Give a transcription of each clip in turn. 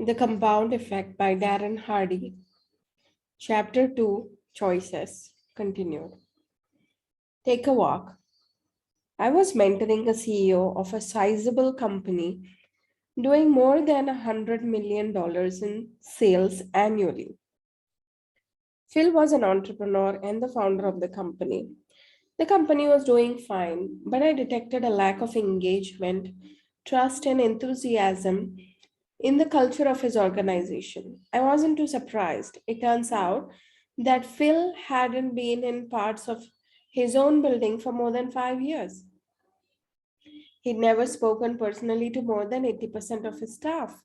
The Compound Effect by Darren Hardy. Chapter 2 Choices. Continued. Take a walk. I was mentoring a CEO of a sizable company doing more than $100 million in sales annually. Phil was an entrepreneur and the founder of the company. The company was doing fine, but I detected a lack of engagement, trust, and enthusiasm in the culture of his organization. I wasn't too surprised. It turns out that Phil hadn't been in parts of his own building for more than 5 years. He'd never spoken personally to more than 80% of his staff.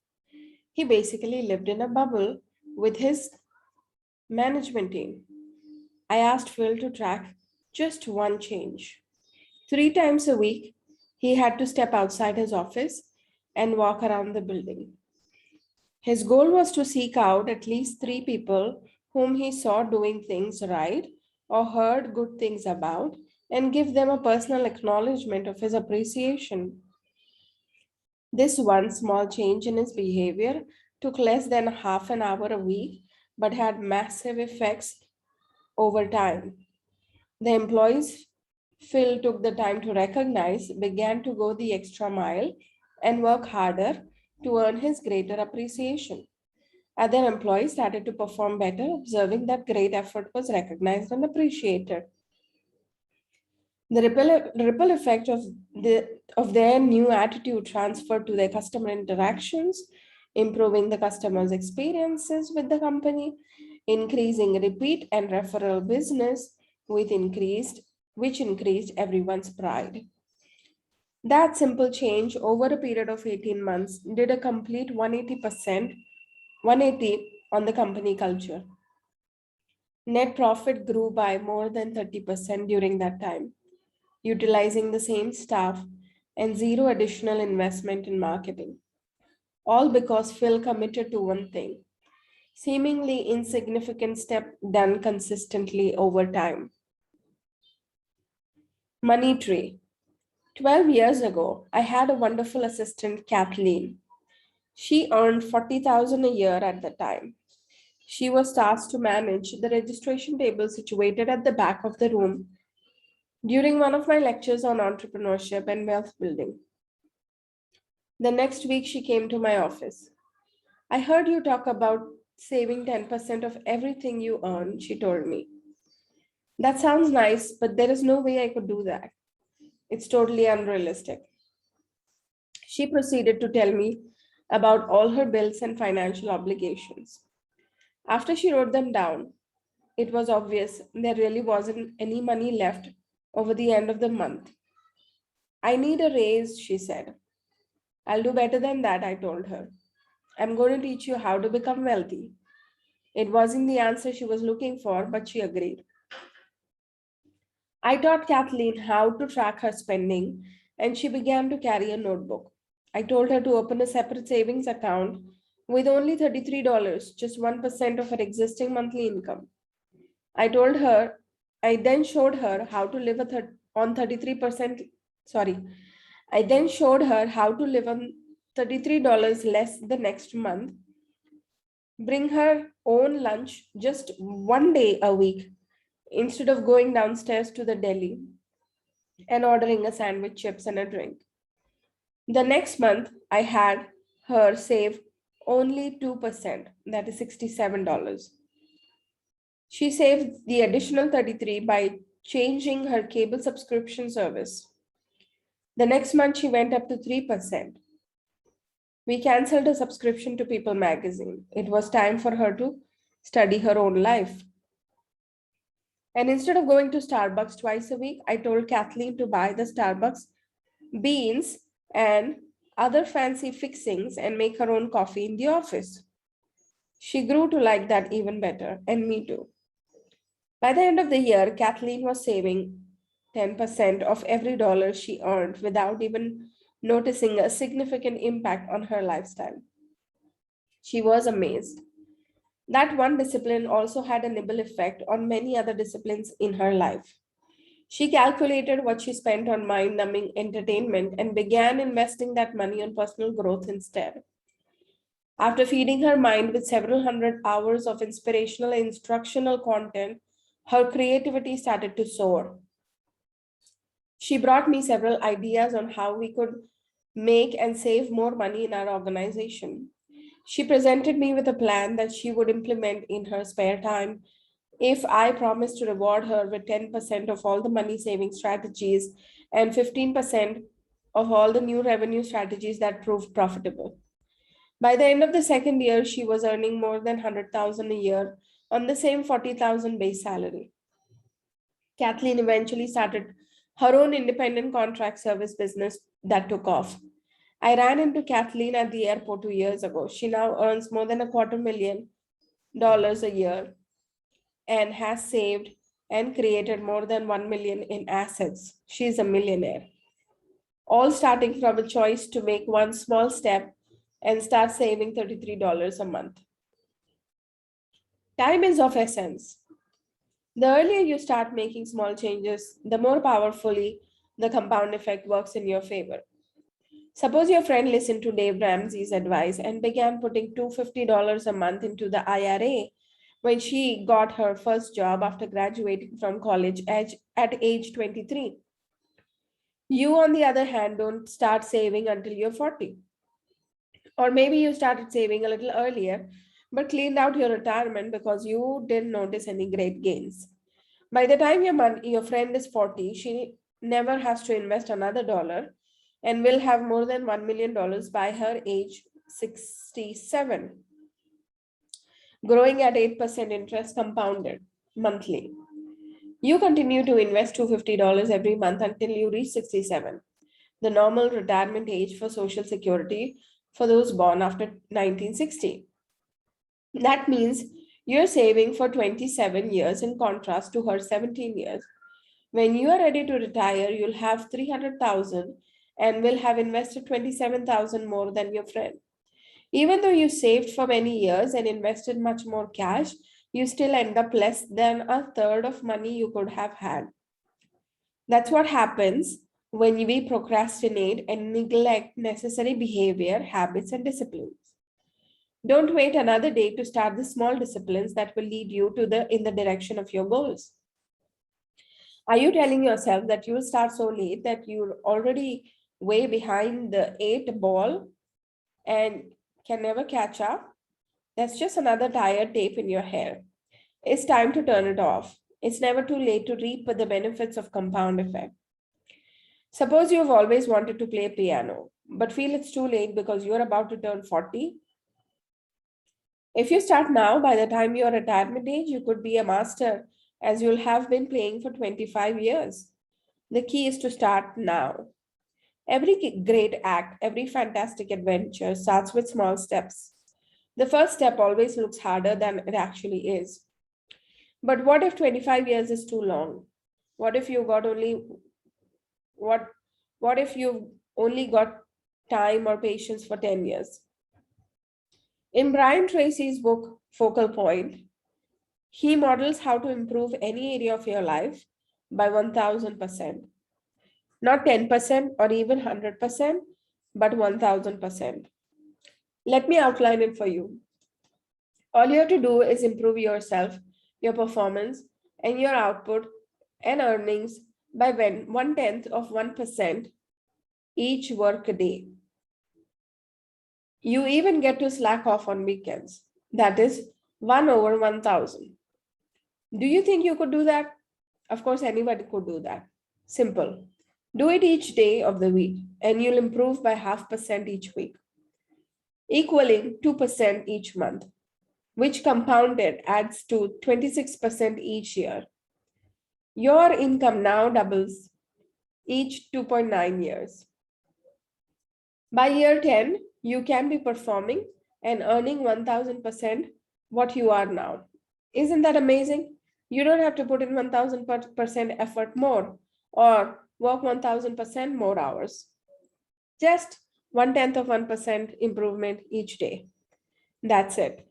He basically lived in a bubble with his management team. I asked Phil to track just one change. 3 times a week, he had to step outside his office and walk around the building. His goal was to seek out at least 3 people whom he saw doing things right or heard good things about and give them a personal acknowledgement of his appreciation. This one small change in his behavior took less than half an hour a week but had massive effects over time. The employees Phil took the time to recognize began to go the extra mile and work harder to earn his greater appreciation. Other employees started to perform better, observing that great effort was recognized and appreciated. The ripple effect of their new attitude transferred to their customer interactions, improving the customer's experiences with the company, increasing repeat and referral business which increased everyone's pride. That simple change over a period of 18 months did a complete 180 on the company culture. Net profit grew by more than 30% during that time, utilizing the same staff and zero additional investment in marketing. All because Phil committed to one thing, seemingly insignificant step done consistently over time. Money tree. 12 years ago, I had a wonderful assistant, Kathleen. She earned 40,000 a year at the time. She was tasked to manage the registration table situated at the back of the room during one of my lectures on entrepreneurship and wealth building. The next week, she came to my office. I heard you talk about saving 10% of everything you earn, she told me. That sounds nice, but there is no way I could do that. It's totally unrealistic. She proceeded to tell me about all her bills and financial obligations. After she wrote them down, it was obvious there really wasn't any money left over the end of the month. I need a raise, she said. I'll do better than that, I told her. I'm going to teach you how to become wealthy. It wasn't the answer she was looking for, but she agreed. I taught Kathleen how to track her spending, and she began to carry a notebook. I told her to open a separate savings account with only $33, just 1% of her existing monthly income. I told her, I then showed her how to live on 33%. Sorry, I then showed her how to live on $33 less the next month, bring her own lunch just one day a week instead of going downstairs to the deli and ordering a sandwich, chips, and a drink. The next month, I had her save only 2%, that is $67. She saved the additional 33 by changing her cable subscription service. The next month, she went up to 3%. We canceled her subscription to People magazine. It was time for her to study her own life. And instead of going to Starbucks twice a week, I told Kathleen to buy the Starbucks beans and other fancy fixings and make her own coffee in the office. She grew to like that even better, and me too. By the end of the year, Kathleen was saving 10% of every dollar she earned without even noticing a significant impact on her lifestyle. She was amazed. That one discipline also had a nibble effect on many other disciplines in her life. She calculated what she spent on mind numbing entertainment and began investing that money on personal growth instead. After feeding her mind with several hundred hours of inspirational and instructional content, her creativity started to soar. She brought me several ideas on how we could make and save more money in our organization. She presented me with a plan that she would implement in her spare time if I promised to reward her with 10% of all the money saving strategies and 15% of all the new revenue strategies that proved profitable. By the end of the second year, she was earning more than 100,000 a year on the same 40,000 base salary. Kathleen eventually started her own independent contract service business that took off. I ran into Kathleen at the airport 2 years ago. She now earns more than $250,000 a year and has saved and created more than 1 million in assets. She's a millionaire. All starting from a choice to make one small step and start saving $33 a month. Time is of essence. The earlier you start making small changes, the more powerfully the compound effect works in your favor. Suppose your friend listened to Dave Ramsey's advice and began putting $250 a month into the IRA when she got her first job after graduating from college at age 23. You, on the other hand, don't start saving until you're 40. Or maybe you started saving a little earlier, but cleaned out your retirement because you didn't notice any great gains. By the time your friend is 40, she never has to invest another dollar and will have more than $1 million by her age 67, growing at 8% interest compounded monthly. You continue to invest $250 every month until you reach 67, the normal retirement age for Social Security for those born after 1960. That means you're saving for 27 years in contrast to her 17 years. When you are ready to retire, you'll have 300,000 and will have invested 27,000 more than your friend. Even though you saved for many years and invested much more cash, you still end up less than a third of money you could have had. That's what happens when we procrastinate and neglect necessary behavior, habits, and disciplines. Don't wait another day to start the small disciplines that will lead you to in the direction of your goals. Are you telling yourself that you will start so late that you're already way behind the 8 ball and can never catch up? That's just another tired tape in your hair. It's time to turn it off. It's never too late to reap the benefits of compound effect. Suppose you've always wanted to play piano, but feel it's too late because you're about to turn 40. If you start now, by the time you're retirement age, you could be a master as you'll have been playing for 25 years. The key is to start now. Every great act, every fantastic adventure starts with small steps. The first step always looks harder than it actually is. But what if 25 years is too long? What if you got only what if you've only got time or patience for 10 years? In Brian Tracy's book Focal Point, he models how to improve any area of your life by 1000%. Not 10% or even 100%, but 1000%. Let me outline it for you. All you have to do is improve yourself, your performance, and your output and earnings by 1/10 of 1% each work day. You even get to slack off on weekends. That is 1/1000. Do you think you could do that? Of course, anybody could do that. Simple. Do it each day of the week, and you'll improve by 0.5% each week, equaling 2% each month, which compounded adds to 26% each year. Your income now doubles each 2.9 years. By year 10, you can be performing and earning 1000% what you are now. Isn't that amazing? You don't have to put in 1000% effort more or work 1000% more hours. Just 1/10 of 1% improvement each day. That's it.